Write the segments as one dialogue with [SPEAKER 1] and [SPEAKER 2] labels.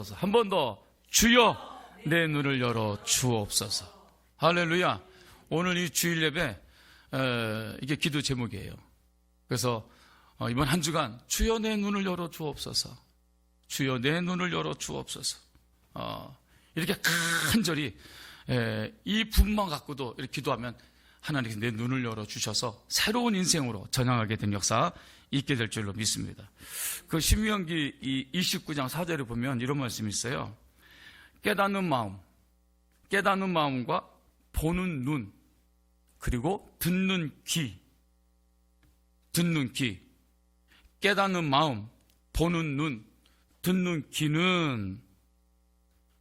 [SPEAKER 1] 한 번 더 주여 내 눈을 열어 주옵소서. 할렐루야. 오늘 이 주일 예배 이게 기도 제목이에요. 그래서 이번 한 주간 주여 내 눈을 열어 주옵소서, 주여 내 눈을 열어 주옵소서, 이렇게 간절히 이 부분만 갖고도 이렇게 기도하면 하나님께서 내 눈을 열어 주셔서 새로운 인생으로 전향하게 된 역사 있게 될 줄로 믿습니다. 그 신명기 29장 4절에 보면 이런 말씀이 있어요. 깨닫는 마음과 보는 눈, 그리고 듣는 귀, 깨닫는 마음, 보는 눈, 듣는 귀는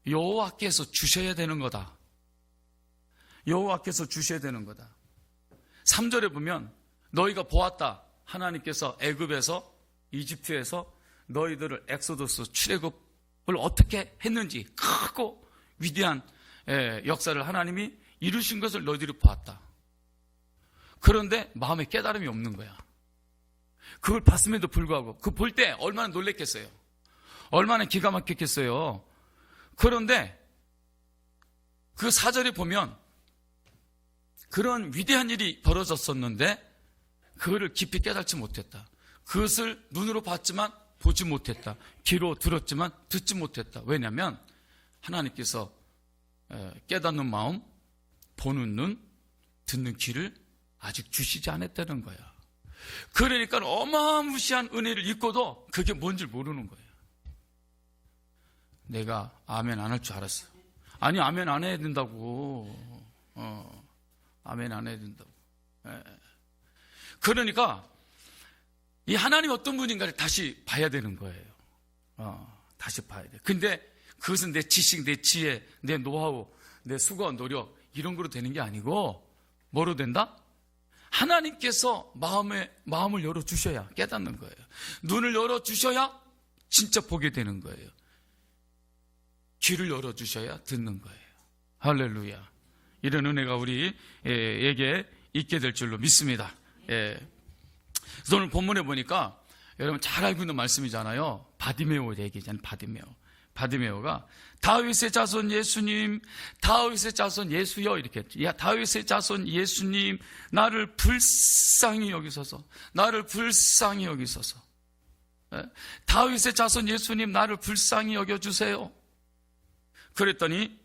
[SPEAKER 1] 여호와께서 주셔야 되는 거다. 여호와께서 주셔야 되는 거다. 3절에 보면 너희가 보았다. 하나님께서 애굽에서, 이집트에서 너희들을 엑소더스 출애굽을 어떻게 했는지 크고 위대한 역사를 하나님이 이루신 것을 너희들이 보았다. 그런데 마음에 깨달음이 없는 거야. 그걸 봤음에도 불구하고 그 볼 때 얼마나 놀랬겠어요. 얼마나 기가 막혔겠어요. 그런데 그 4절에 보면 그런 위대한 일이 벌어졌었는데 그거를 깊이 깨닫지 못했다. 그것을 눈으로 봤지만 보지 못했다. 귀로 들었지만 듣지 못했다. 왜냐하면 하나님께서 깨닫는 마음, 보는 눈, 듣는 귀를 아직 주시지 않았다는 거야. 그러니까 어마무시한 은혜를 입고도 그게 뭔지 모르는 거예요. 내가 아멘 안 할 줄 알았어. 아니, 아멘 안 해야 된다고. 아멘 안 해야 된다고. 그러니까 이 하나님 어떤 분인가를 다시 봐야 되는 거예요. 다시 봐야 돼. 근데 그것은 내 지식, 내 지혜, 내 노하우, 내 수고, 노력 이런 거로 되는 게 아니고 뭐로 된다? 하나님께서 마음을 열어주셔야 깨닫는 거예요. 눈을 열어주셔야 진짜 보게 되는 거예요. 귀를 열어주셔야 듣는 거예요. 할렐루야. 이런 은혜가 우리에게 있게 될 줄로 믿습니다. 그래서 오늘 본문에 보니까 여러분 잘 알고 있는 말씀이잖아요. 바디메오 얘기잖아요. 바디메오가 다윗의 자손 예수님, 다윗의 자손 예수여 이렇게 했죠. 다윗의 자손 예수님, 나를 불쌍히 여기소서, 나를 불쌍히 여기소서. 다윗의 자손 예수님, 나를 불쌍히 여겨주세요. 그랬더니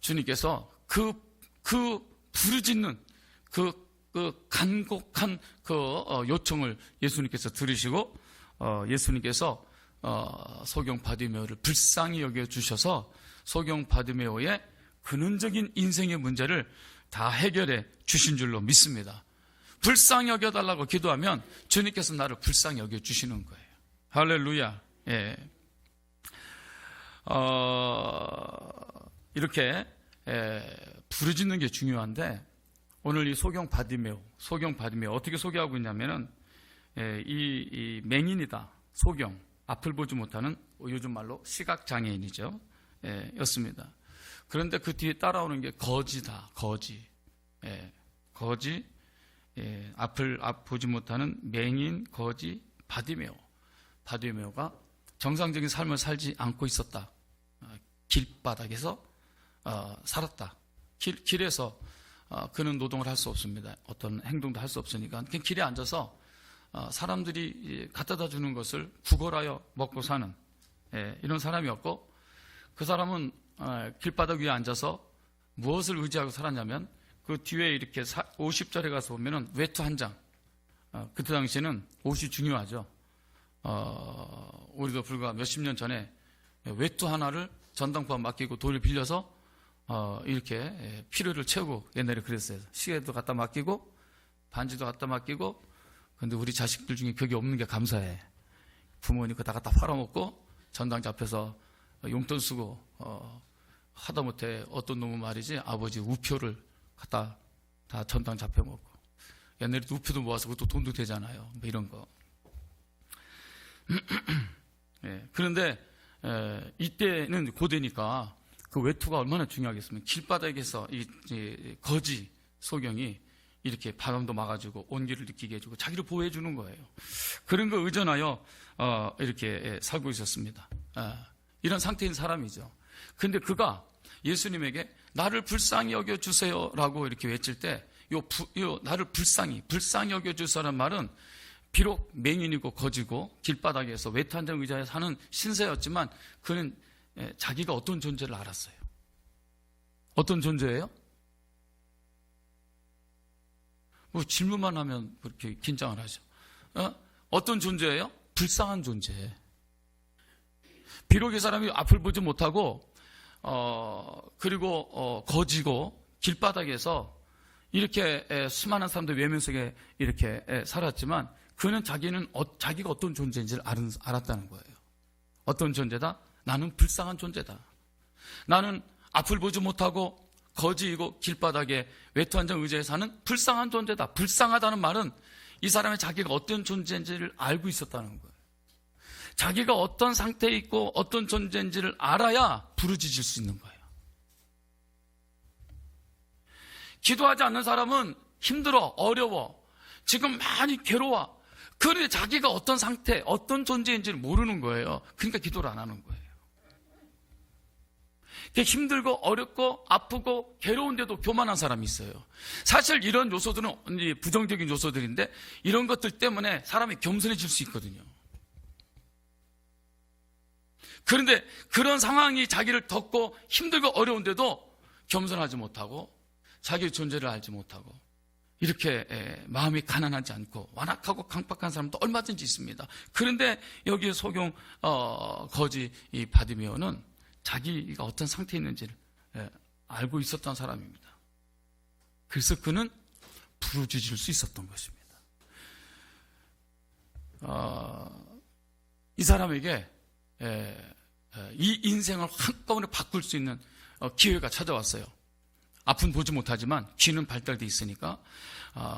[SPEAKER 1] 주님께서 그 부르짖는 그 간곡한 요청을 예수님께서 들으시고 예수님께서 소경 바디메오를 불쌍히 여겨주셔서 소경 바디메오의 근원적인 인생의 문제를 다 해결해 주신 줄로 믿습니다. 불쌍히 여겨달라고 기도하면 주님께서 나를 불쌍히 여겨주시는 거예요. 할렐루야. 예. 이렇게 부르짖는 게 중요한데 오늘 이 소경 바디메오 어떻게 소개하고 있냐면은 이 맹인이다. 소경, 앞을 보지 못하는 요즘 말로 시각장애인이죠. 였습니다. 그런데 그 뒤에 따라오는 게 거지다. 거지. 앞을 보지 못하는 맹인, 거지, 바디메오가 정상적인 삶을 살지 않고 있었다. 길바닥에서 살았다. 길에서 그는 노동을 할 수 없습니다. 어떤 행동도 할 수 없으니까 그냥 길에 앉아서 사람들이 갖다다 주는 것을 구걸하여 먹고 사는 이런 사람이었고, 그 사람은 길바닥 위에 앉아서 무엇을 의지하고 살았냐면 그 뒤에 이렇게 50절에 가서 보면은 외투 한 장. 그때 당시에는 옷이 중요하죠. 우리도 불과 몇십 년 전에 외투 하나를 전당포 맡기고 돈을 빌려서 이렇게 필요를 채우고 옛날에 그랬어요. 시계도 갖다 맡기고 반지도 갖다 맡기고. 근데 우리 자식들 중에 그게 없는 게 감사해. 부모님 그거 다 갖다 팔아먹고 전당 잡혀서 용돈 쓰고 하다못해 어떤 놈은 말이지 아버지 우표를 갖다 다 전당 잡혀먹고. 옛날에 우표도 모아서 그것도 돈도 되잖아요. 뭐 이런 거. 그런데 이때는 고대니까 그 외투가 얼마나 중요하겠습니까? 길바닥에서 이 거지 소경이 이렇게 바람도 막아주고 온기를 느끼게 해주고 자기를 보호해주는 거예요. 그런 거 의존하여 이렇게 살고 있었습니다. 이런 상태인 사람이죠. 근데 그가 예수님에게 나를 불쌍히 여겨주세요라고 이렇게 외칠 때 나를 불쌍히 여겨주세요라는 말은 비록 맹인이고 거지고 길바닥에서 외탄장 의자에 사는 신세였지만 그는 자기가 어떤 존재를 알았어요. 어떤 존재예요? 뭐 질문만 하면 그렇게 긴장을 하죠. 어떤 존재예요? 불쌍한 존재. 비록 이 사람이 앞을 보지 못하고 그리고 거지고 길바닥에서 이렇게 수많은 사람들 외면 속에 이렇게 살았지만 그는 자기가 어떤 존재인지를 알았다는 거예요. 어떤 존재다? 나는 불쌍한 존재다. 나는 앞을 보지 못하고 거지이고 길바닥에 외투한장 의자에 사는 불쌍한 존재다. 불쌍하다는 말은 이 사람의 자기가 어떤 존재인지를 알고 있었다는 거예요. 자기가 어떤 상태에 있고 어떤 존재인지를 알아야 부르짖을 수 있는 거예요. 기도하지 않는 사람은 힘들어, 어려워, 지금 많이 괴로워. 그런데 자기가 어떤 상태, 어떤 존재인지를 모르는 거예요. 그러니까 기도를 안 하는 거예요. 힘들고 어렵고 아프고 괴로운데도 교만한 사람이 있어요. 사실 이런 요소들은 부정적인 요소들인데 이런 것들 때문에 사람이 겸손해질 수 있거든요. 그런데 그런 상황이 자기를 덮고 힘들고 어려운데도 겸손하지 못하고 자기의 존재를 알지 못하고 이렇게 마음이 가난하지 않고 완악하고 강박한 사람도 얼마든지 있습니다. 그런데 여기 소경 거지 이 바디메오는 자기가 어떤 상태에 있는지를 알고 있었던 사람입니다. 그래서 그는 부르짖을 수 있었던 것입니다. 이 사람에게 이 인생을 한꺼번에 바꿀 수 있는 기회가 찾아왔어요. 앞은 보지 못하지만 귀는 발달돼 있으니까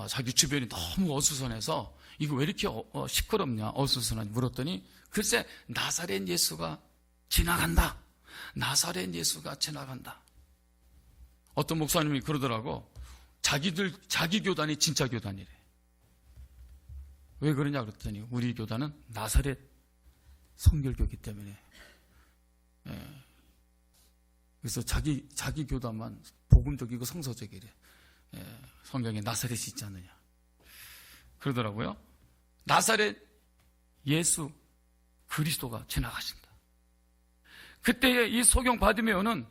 [SPEAKER 1] 자기 주변이 너무 어수선해서 이거 왜 이렇게 시끄럽냐 어수선하냐 물었더니 글쎄 나사렛 예수가 지나간다. 나사렛 예수가 지나간다. 어떤 목사님이 그러더라고. 자기 교단이 진짜 교단이래. 왜 그러냐 그랬더니 우리 교단은 나사렛 성결교이기 때문에. 그래서 자기 교단만 복음적이고 성서적이래. 성경에 나사렛이 있지 않느냐. 그러더라고요. 나사렛 예수 그리스도가 지나가신다. 그때 이 소경 바디메오는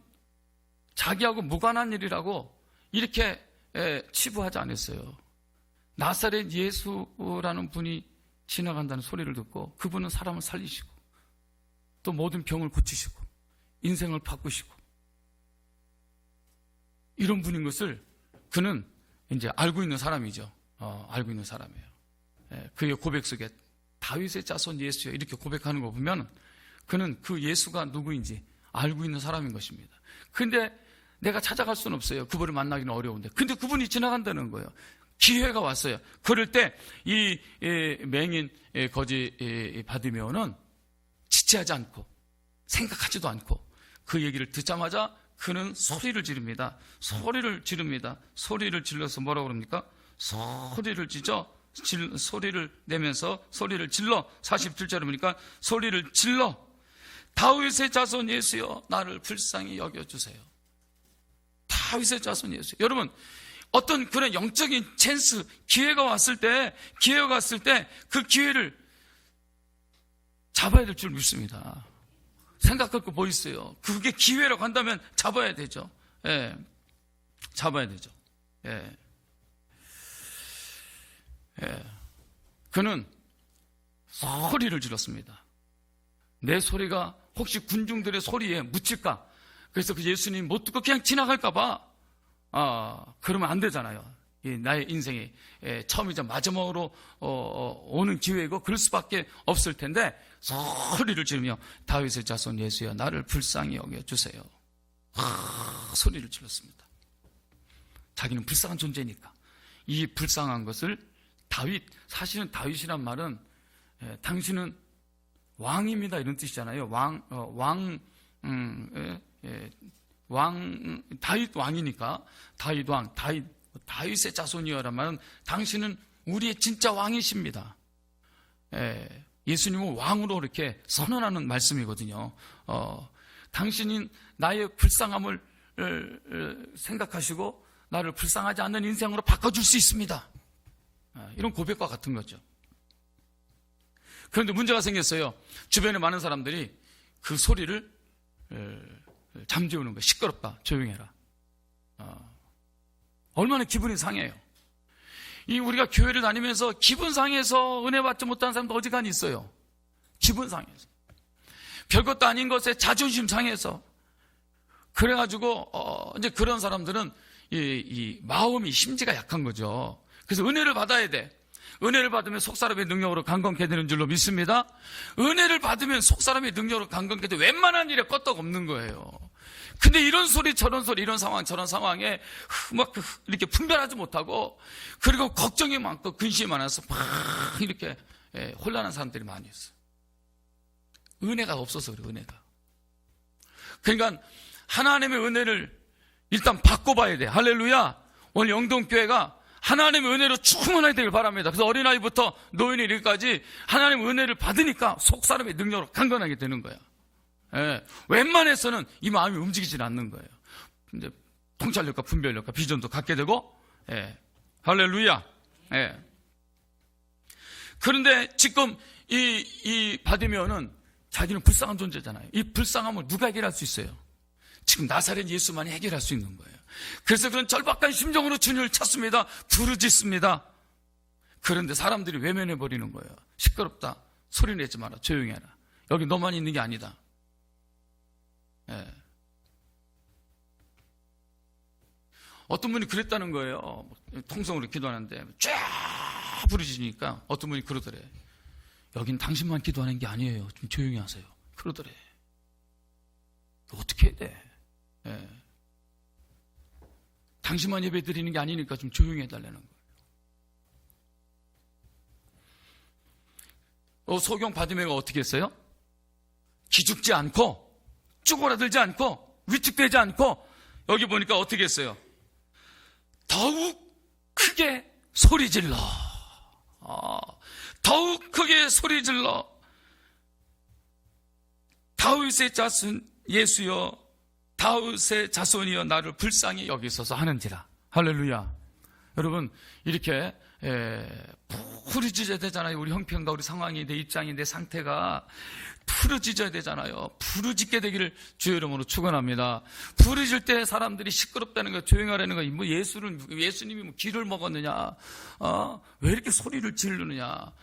[SPEAKER 1] 자기하고 무관한 일이라고 이렇게 치부하지 않았어요. 나사렛 예수라는 분이 지나간다는 소리를 듣고 그분은 사람을 살리시고 또 모든 병을 고치시고 인생을 바꾸시고 이런 분인 것을 그는 이제 알고 있는 사람이죠. 알고 있는 사람이에요. 그의 고백 속에 다윗의 자손 예수여 이렇게 고백하는 거 보면 그는 그 예수가 누구인지 알고 있는 사람인 것입니다. 근데 내가 찾아갈 수는 없어요. 그분을 만나기는 어려운데. 근데 그분이 지나간다는 거예요. 기회가 왔어요. 그럴 때 이 맹인 거지 바디메오는 지체하지 않고 생각하지도 않고 그 얘기를 듣자마자 그는 소리를 지릅니다. 소리를 질러서 뭐라고 그럽니까? 소리를 내면서 소리를 질러 47절에 보니까 소리를 질러 다윗의 자손 예수여 나를 불쌍히 여겨주세요. 다윗의 자손 예수. 여러분 어떤 그런 영적인 찬스 기회가 왔을 때 그 기회를 잡아야 될 줄 믿습니다. 생각할 거 뭐 있어요? 그게 기회라고 한다면 잡아야 되죠. 예. 잡아야 되죠. 예. 예. 그는 소리를 질렀습니다. 내 소리가 혹시 군중들의 소리에 묻힐까? 그래서 그 예수님 못 듣고 그냥 지나갈까봐 그러면 안 되잖아요. 나의 인생이 처음이자 마지막으로 오는 기회이고 그럴 수밖에 없을 텐데 소리를 지르며 다윗의 자손 예수여 나를 불쌍히 여겨주세요. 소리를 질렀습니다. 자기는 불쌍한 존재니까 이 불쌍한 것을 사실은 다윗이란 말은 당신은 왕입니다 이런 뜻이잖아요. 다윗 왕이니까 다윗의 자손이여란 말은 당신은 우리의 진짜 왕이십니다. 예수님은 왕으로 이렇게 선언하는 말씀이거든요. 당신이 나의 불쌍함을 생각하시고 나를 불쌍하지 않는 인생으로 바꿔줄 수 있습니다. 이런 고백과 같은 거죠. 그런데 문제가 생겼어요. 주변에 많은 사람들이 그 소리를 잠재우는 거예요. 시끄럽다, 조용해라. 얼마나 기분이 상해요. 우리가 교회를 다니면서 기분 상해서 은혜 받지 못하는 사람도 어지간히 있어요. 기분 상해서. 별것도 아닌 것에 자존심 상해서. 그래가지고 이제 그런 사람들은 이 마음이 심지가 약한 거죠. 그래서 은혜를 받아야 돼. 은혜를 받으면 속사람의 능력으로 강건케 되는 줄로 믿습니다. 은혜를 받으면 속사람의 능력으로 강건케 돼 웬만한 일에 껐떡 없는 거예요. 근데 이런 소리 저런 소리 이런 상황 저런 상황에 막 이렇게 분별하지 못하고 그리고 걱정이 많고 근심이 많아서 막 이렇게 혼란한 사람들이 많이 있어요. 은혜가 없어서 그래요. 은혜가. 그러니까 하나님의 은혜를 일단 받고 봐야 돼. 할렐루야. 오늘 영동교회가 하나님의 은혜로 충만하게 되길 바랍니다. 그래서 어린아이부터 노인이 이르기까지 하나님의 은혜를 받으니까 속사람의 능력으로 강건하게 되는 거야. 웬만해서는 이 마음이 움직이질 않는 거예요. 이제 통찰력과 분별력과 비전도 갖게 되고, 할렐루야. 그런데 지금 이 바디메오는 자기는 불쌍한 존재잖아요. 이 불쌍함을 누가 해결할 수 있어요? 지금 나사렛 예수만이 해결할 수 있는 거예요. 그래서 그런 절박한 심정으로 주님을 찾습니다. 부르짖습니다. 그런데 사람들이 외면해버리는 거예요. 시끄럽다. 소리 내지 마라. 조용히 해라. 여기 너만 있는 게 아니다. 어떤 분이 그랬다는 거예요. 통성으로 기도하는데 쫙 부르짖으니까 어떤 분이 그러더래. 여긴 당신만 기도하는 게 아니에요. 좀 조용히 하세요. 그러더래. 어떻게 해야 돼? 당신만 예배 드리는 게 아니니까 좀 조용히 해달라는 거예요. 소경 바디메오가 어떻게 했어요? 기죽지 않고 쪼그라들지 않고 위축되지 않고 여기 보니까 어떻게 했어요? 더욱 크게 소리질러. 더욱 크게 소리질러. 다윗의 자손 예수여 다윗의 자손이여 나를 불쌍히 여기소서 하는지라. 할렐루야. 여러분 이렇게 부르짖어야 되잖아요. 우리 형편과 우리 상황이 내 입장이 내 상태가 부르짖어야 되잖아요. 부르짖게 되기를 주의 이름으로 축원합니다. 부르짖을 때 사람들이 시끄럽다는 거 조용하라는 거 뭐 예수님이 뭐 기를 먹었느냐 왜 이렇게 소리를 지르느냐.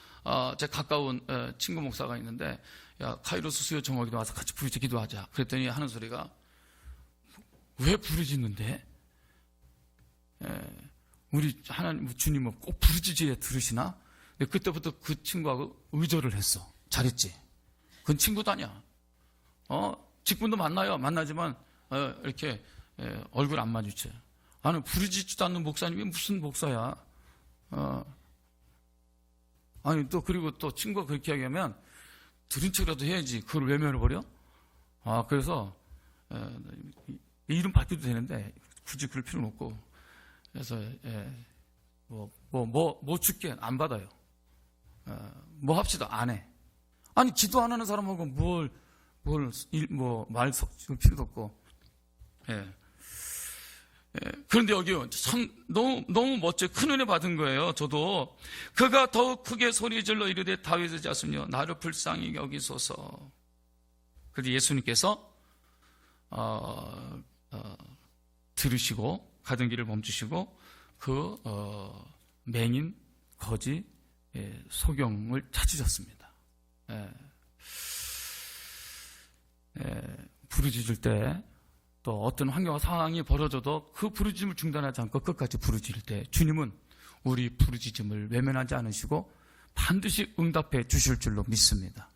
[SPEAKER 1] 제 가까운 친구 목사가 있는데 야 카이로스 수요 정오기도 와서 같이 부르짖 기도하자. 그랬더니 하는 소리가 왜 부르짖는데? 우리 하나님 주님은 꼭 부르짖어야 들으시나? 근데 그때부터 그 친구하고 의절을 했어. 잘했지. 그건 친구도 아니야. 직분도 만나지만 이렇게 얼굴 안 마주쳐요. 나는 부르짖지도 않는 목사님이 무슨 목사야? 아니 또 그리고 또 친구가 그렇게 얘기하면 들은 척이라도 해야지. 그걸 외면해버려? 그래서 이름 바뀌어도 되는데 굳이 그럴 필요는 없고 그래서 뭐 줄게 안 받아요. 뭐 합시다 안 해. 아니 기도 안 하는 사람하고 말 섞을 필요도 없고. 그런데 여기요 참 너무 멋져요. 큰 은혜 받은 거예요. 저도 그가 더욱 크게 소리질러 이르되 다윗의 자손이여 나를 불쌍히 여기소서. 그래서 예수님께서 들으시고 가던 길을 멈추시고 그 맹인 거지 소경을 찾으셨습니다. 부르짖을 때 또 어떤 환경과 상황이 벌어져도 그 부르짖음을 중단하지 않고 끝까지 부르짖을 때 주님은 우리 부르짖음을 외면하지 않으시고 반드시 응답해 주실 줄로 믿습니다.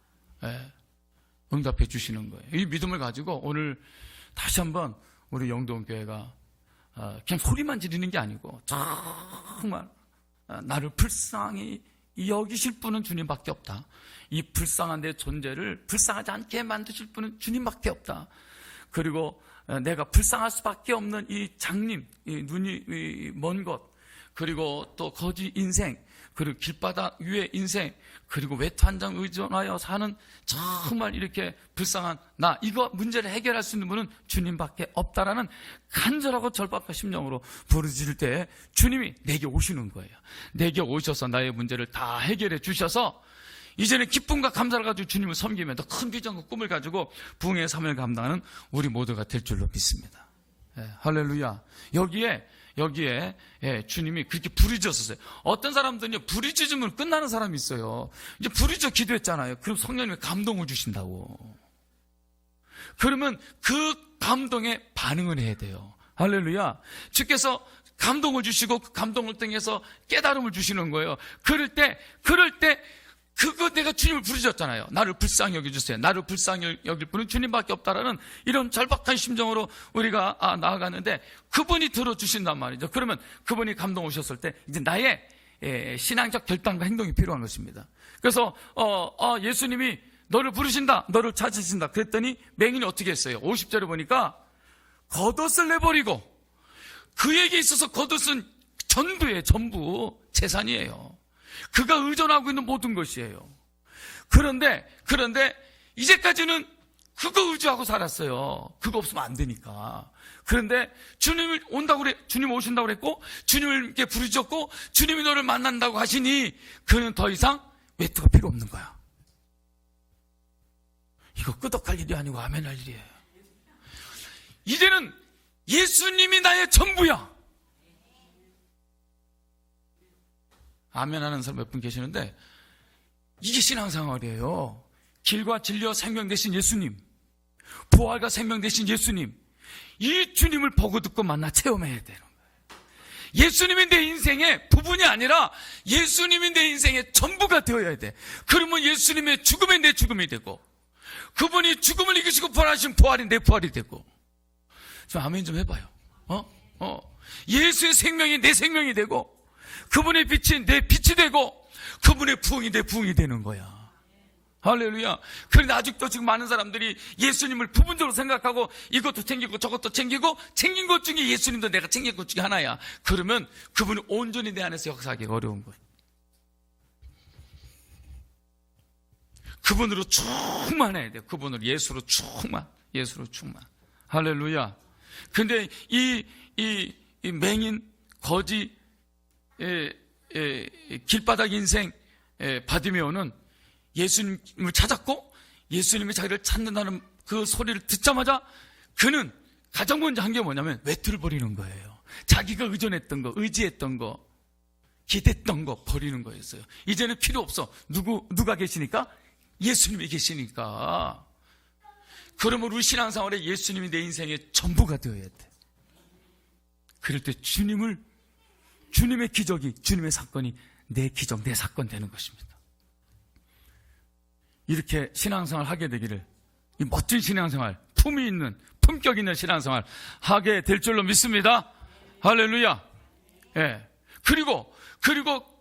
[SPEAKER 1] 응답해 주시는 거예요. 이 믿음을 가지고 오늘 다시 한번 우리 영동교회가 그냥 소리만 지르는 게 아니고 정말 나를 불쌍히 여기실 분은 주님밖에 없다. 이 불쌍한 내 존재를 불쌍하지 않게 만드실 분은 주님밖에 없다. 그리고 내가 불쌍할 수밖에 없는 이 장님, 이 눈이 먼 것, 그리고 또 거지 인생, 그리고 길바닥 위의 인생, 그리고 외투 한 장 의존하여 사는 정말 이렇게 불쌍한 나, 이거 문제를 해결할 수 있는 분은 주님밖에 없다라는 간절하고 절박한 심령으로 부르짖을 때 주님이 내게 오시는 거예요. 내게 오셔서 나의 문제를 다 해결해 주셔서 이제는 기쁨과 감사를 가지고 주님을 섬기며 더 큰 비전과 꿈을 가지고 부흥의 삶을 감당하는 우리 모두가 될 줄로 믿습니다. 할렐루야. 여기에 주님이 그렇게 부르짖었어요. 어떤 사람들은요, 부르짖으면 끝나는 사람이 있어요. 이제 부르짖어 기도했잖아요. 그럼 성령님이 감동을 주신다고. 그러면 그 감동에 반응을 해야 돼요. 할렐루야. 주께서 감동을 주시고 그 감동을 통해서 깨달음을 주시는 거예요. 그럴 때 그거 내가 주님을 부르짖었잖아요. 나를 불쌍히 여겨주세요. 나를 불쌍히 여길 분은 주님밖에 없다라는 이런 절박한 심정으로 우리가 나아가는데 그분이 들어주신단 말이죠. 그러면 그분이 감동 오셨을 때 이제 나의 신앙적 결단과 행동이 필요한 것입니다. 그래서 예수님이 너를 부르신다, 너를 찾으신다 그랬더니 맹인이 어떻게 했어요? 50절에 보니까 겉옷을 내버리고, 그에게 있어서 겉옷은 전부예요. 전부 재산이에요. 그가 의존하고 있는 모든 것이에요. 그런데 이제까지는 그거 의지하고 살았어요. 그거 없으면 안 되니까. 그런데 주님 오신다고 그랬고, 주님께 부르짖었고, 주님이 너를 만난다고 하시니 그는 더 이상 외투가 필요 없는 거야. 이거 끄덕할 일이 아니고 아멘할 일이에요. 이제는 예수님이 나의 전부야. 아멘 하는 사람 몇 분 계시는데 이게 신앙생활이에요. 길과 진리와 생명 되신 예수님, 부활과 생명 되신 예수님, 이 주님을 보고 듣고 만나 체험해야 되는 거예요. 예수님이 내 인생의 부분이 아니라 예수님이 내 인생의 전부가 되어야 돼. 그러면 예수님의 죽음이 내 죽음이 되고, 그분이 죽음을 이기시고 부활하신 부활이 내 부활이 되고. 좀 아멘 좀 해봐요. 예수의 생명이 내 생명이 되고, 그분의 빛이 내 빛이 되고, 그분의 부흥이 내 부흥이 되는 거야. 할렐루야. 그런데 아직도 지금 많은 사람들이 예수님을 부분적으로 생각하고 이것도 챙기고 저것도 챙기고, 챙긴 것 중에 예수님도 내가 챙긴 것 중에 하나야. 그러면 그분이 온전히 내 안에서 역사하기가 어려운 거예요. 그분으로 충만해야 돼요. 그분으로, 예수로 충만. 할렐루야. 근데 이 맹인, 거지, 길바닥 인생 바디메오는 예수님을 찾았고, 예수님이 자기를 찾는다는 그 소리를 듣자마자 그는 가장 먼저 한 게 뭐냐면 외투를 버리는 거예요. 자기가 의존했던 거, 의지했던 거, 기댔던 거 버리는 거였어요. 이제는 필요 없어. 누가 계시니까? 예수님이 계시니까. 그러므로 우리 신앙생활에 예수님이 내 인생의 전부가 되어야 돼. 그럴 때 주님의 기적이, 주님의 사건이 내 기적, 내 사건 되는 것입니다. 이렇게 신앙생활 하게 되기를, 이 멋진 신앙생활, 품이 있는, 품격 있는 신앙생활 하게 될 줄로 믿습니다. 할렐루야. 예. 그리고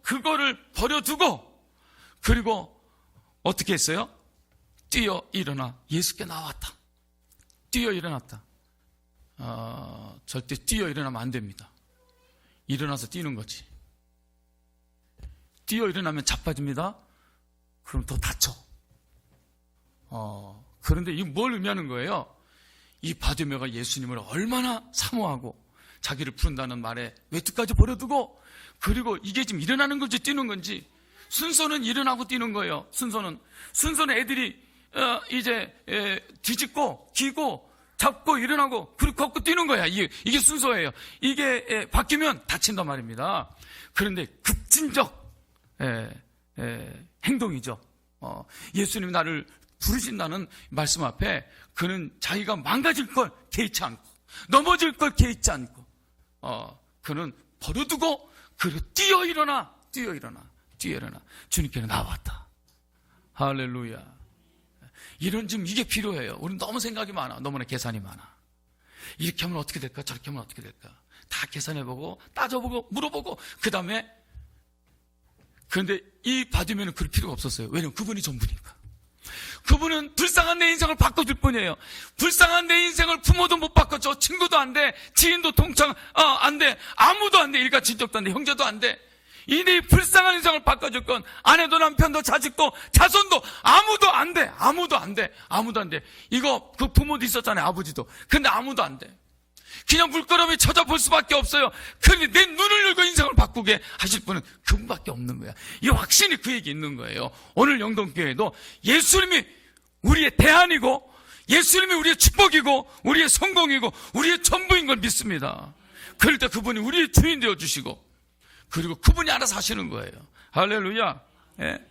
[SPEAKER 1] 그거를 버려두고, 그리고 어떻게 했어요? 뛰어 일어나 예수께 나왔다. 뛰어 일어났다. 절대 뛰어 일어나면 안 됩니다. 일어나서 뛰는 거지. 뛰어 일어나면 자빠집니다. 그럼 더 다쳐. 그런데 이게 뭘 의미하는 거예요? 이 바디메오가 예수님을 얼마나 사모하고 자기를 부른다는 말에 외투까지 버려두고, 그리고 이게 지금 일어나는 건지 뛰는 건지, 순서는 일어나고 뛰는 거예요. 순서는 애들이 이제 뒤집고 기고 잡고 일어나고 그리고 걷고 뛰는 거야. 이게 순서예요. 이게 바뀌면 다친단 말입니다. 그런데 급진적 행동이죠. 예수님이 나를 부르신다는 말씀 앞에 그는 자기가 망가질 걸 개의치 않고, 넘어질 걸 개의치 않고, 그는 버려두고 그리고 뛰어 일어나 주님께로 나왔다. 할렐루야. 지금 이게 필요해요. 우리는 너무 생각이 많아. 너무나 계산이 많아. 이렇게 하면 어떻게 될까? 저렇게 하면 어떻게 될까? 다 계산해보고, 따져보고, 물어보고, 그 다음에, 그런데 이 바디메오는 그럴 필요가 없었어요. 왜냐면 그분이 전부니까. 그분은 불쌍한 내 인생을 바꿔줄 뿐이에요. 불쌍한 내 인생을 부모도 못 바꿔줘. 친구도 안 돼. 지인도 동창 안 돼. 아무도 안 돼. 일가 친척도 안 돼. 형제도 안 돼. 이 불쌍한 인생을 바꿔줄 건 아내도 남편도 자식도 자손도 아무도 안 돼. 아무도 안 돼. 아무도 안 돼. 이거 그 부모도 있었잖아요. 아버지도. 근데 아무도 안 돼. 그냥 물끄러미 쳐다볼 수밖에 없어요. 그런데 내 눈을 열고 인생을 바꾸게 하실 분은 그분밖에 없는 거야. 이 확신이 그에게 있는 거예요. 오늘 영동교회도 예수님이 우리의 대안이고 예수님이 우리의 축복이고 우리의 성공이고 우리의 전부인 걸 믿습니다. 그럴 때 그분이 우리의 주인 되어주시고 그리고 그분이 알아서 하시는 거예요. 할렐루야. 예.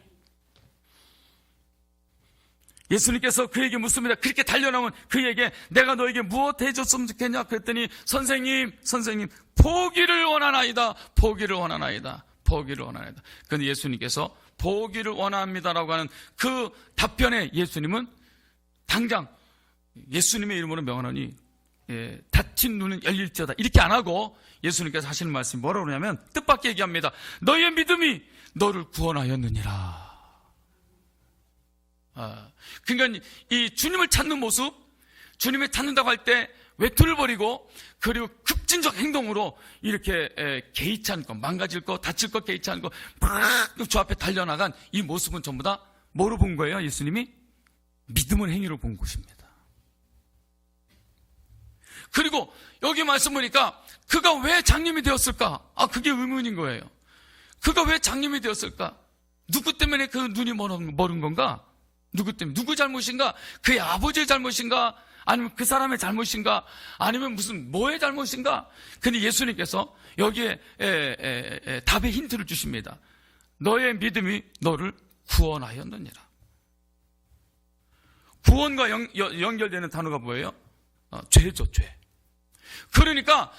[SPEAKER 1] 예수님께서 그에게 묻습니다. 그렇게 달려나온 그에게 내가 너에게 무엇 해줬으면 좋겠냐 그랬더니 선생님 포기를 원하나이다. 포기를 원하나이다. 포기를 원하나이다. 그런데 예수님께서 포기를 원합니다라고 하는 그 답변에 예수님은 당장 예수님의 이름으로 명하노니 닫힌 눈은 열릴지어다 이렇게 안 하고 예수님께서 하시는 말씀이 뭐라고 그러냐면 뜻밖의 얘기합니다. 너의 믿음이 너를 구원하였느니라. 그러니까 이 주님을 찾는 모습, 주님을 찾는다고 할 때 외투를 버리고 그리고 급진적 행동으로 이렇게 개의치 않고 망가질 거 다칠 거 개의치 않고 막 주 앞에 달려나간 이 모습은 전부 다 뭐로 본 거예요? 예수님이 믿음의 행위로 본 것입니다. 그리고 여기 말씀 보니까 그가 왜 장님이 되었을까? 그게 의문인 거예요. 그가 왜 장님이 되었을까? 누구 때문에 그 눈이 멀은 건가? 누구 때문에? 누구 잘못인가? 그의 아버지의 잘못인가? 아니면 그 사람의 잘못인가? 아니면 무슨 뭐의 잘못인가? 근데 예수님께서 여기에 답의 힌트를 주십니다. 너의 믿음이 너를 구원하였느니라. 구원과 연결되는 단어가 뭐예요? 죄죠, 죄. 그러니까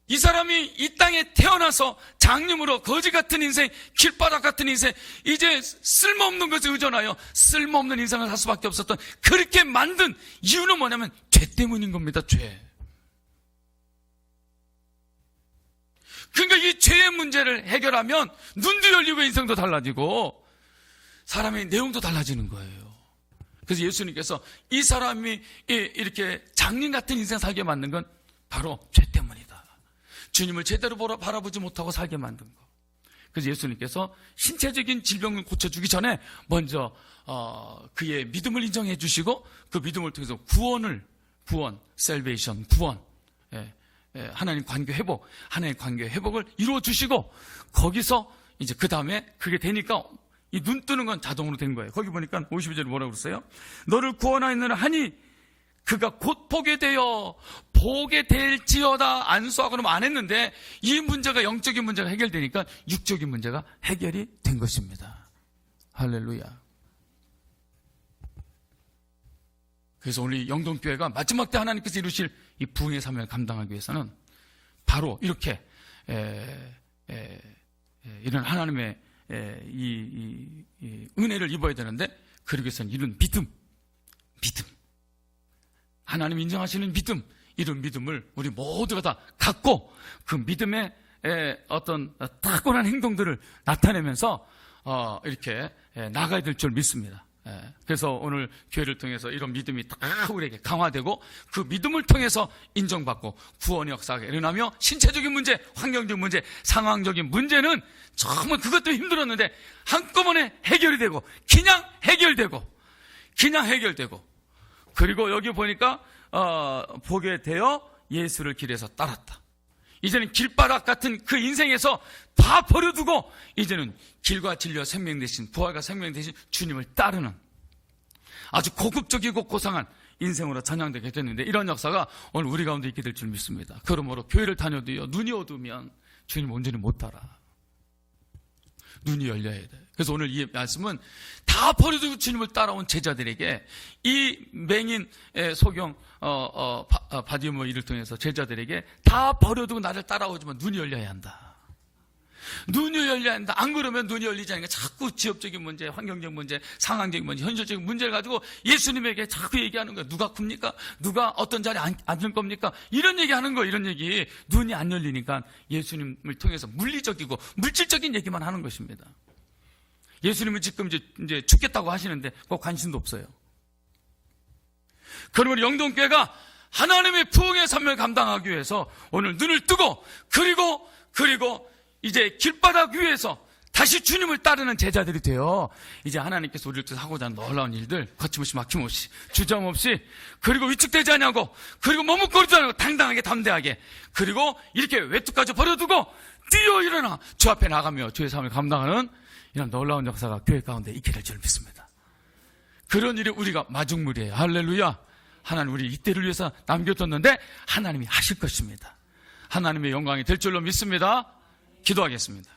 [SPEAKER 1] 이 사람이 이 땅에 태어나서 장님으로 거지 같은 인생, 길바닥 같은 인생, 이제 쓸모없는 것에 의존하여 쓸모없는 인생을 살 수밖에 없었던 그렇게 만든 이유는 뭐냐면 죄 때문인 겁니다. 죄. 그러니까 이 죄의 문제를 해결하면 눈도 열리고 인생도 달라지고 사람의 내용도 달라지는 거예요. 그래서 예수님께서 이 사람이 이렇게 장님 같은 인생 살게 만든 건 바로 죄 때문이다. 주님을 제대로 바라보지 못하고 살게 만든 거. 그래서 예수님께서 신체적인 질병을 고쳐주기 전에 먼저 그의 믿음을 인정해 주시고 그 믿음을 통해서 구원, salvation, 구원, 하나님 관계 회복, 하나님 관계 회복을 이루어 주시고 거기서 이제 그 다음에 그게 되니까 이 눈 뜨는 건 자동으로 된 거예요. 거기 보니까 52절에 뭐라고 그랬어요? 너를 구원하였느냐 하니 그가 곧 보게 될지어다. 안수하고는 안 했는데 이 문제가 영적인 문제가 해결되니까 육적인 문제가 해결이 된 것입니다. 할렐루야. 그래서 오늘 영동교회가 마지막 때 하나님께서 이루실 이 부흥의 사명을 감당하기 위해서는 바로 이렇게 이런 하나님의 이 은혜를 입어야 되는데 그러기 위해서는 이런 믿음 하나님 인정하시는 믿음, 이런 믿음을 우리 모두가 다 갖고 그 믿음의 어떤 탁월한 행동들을 나타내면서 이렇게 나가야 될 줄 믿습니다. 그래서 오늘 교회를 통해서 이런 믿음이 다 우리에게 강화되고 그 믿음을 통해서 인정받고 구원의 역사가 일어나며 신체적인 문제, 환경적 문제, 상황적인 문제는 정말 그것도 힘들었는데 한꺼번에 해결이 되고 그냥 해결되고 그리고 여기 보니까 보게 되어 예수를 길에서 따랐다. 이제는 길바닥 같은 그 인생에서 다 버려두고 이제는 길과 진리와 생명 대신 부활과 생명 대신 주님을 따르는 아주 고급적이고 고상한 인생으로 전향되게 됐는데 이런 역사가 오늘 우리 가운데 있게 될 줄 믿습니다. 그러므로 교회를 다녀도요 눈이 어두우면 주님 온전히 못 따라. 눈이 열려야 돼. 그래서 오늘 이 말씀은 다 버려두고 주님을 따라온 제자들에게 이 맹인 소경 바디모 일을 통해서 제자들에게 다 버려두고 나를 따라오지만 눈이 열려야 한다. 눈이 열려야 한다. 안 그러면 눈이 열리지 않으니까 자꾸 지역적인 문제, 환경적 문제, 상황적인 문제, 현실적인 문제를 가지고 예수님에게 자꾸 얘기하는 거예요. 누가 굽니까? 누가 어떤 자리에 앉을 겁니까? 이런 얘기하는 거예요. 이런 얘기. 눈이 안 열리니까 예수님을 통해서 물리적이고 물질적인 얘기만 하는 것입니다. 예수님은 지금 이제 죽겠다고 하시는데 꼭 관심도 없어요. 그러면 영동교회가 하나님의 부흥의 사명을 감당하기 위해서 오늘 눈을 뜨고 그리고 이제 길바닥 위에서 다시 주님을 따르는 제자들이 돼요. 이제 하나님께서 우리를 통해서 하고자 하는 놀라운 일들 거침없이 막힘없이 주저없이, 그리고 위축되지 않냐고, 그리고 머뭇거리지 않고 당당하게 담대하게, 그리고 이렇게 외투까지 버려두고 뛰어 일어나 주 앞에 나가며 주의 삶을 감당하는 이런 놀라운 역사가 교회 가운데 있게 될 줄 믿습니다. 그런 일이 우리가 마중물이에요. 할렐루야. 하나님 우리 이때를 위해서 남겨뒀는데 하나님이 하실 것입니다. 하나님의 영광이 될 줄로 믿습니다. 기도하겠습니다.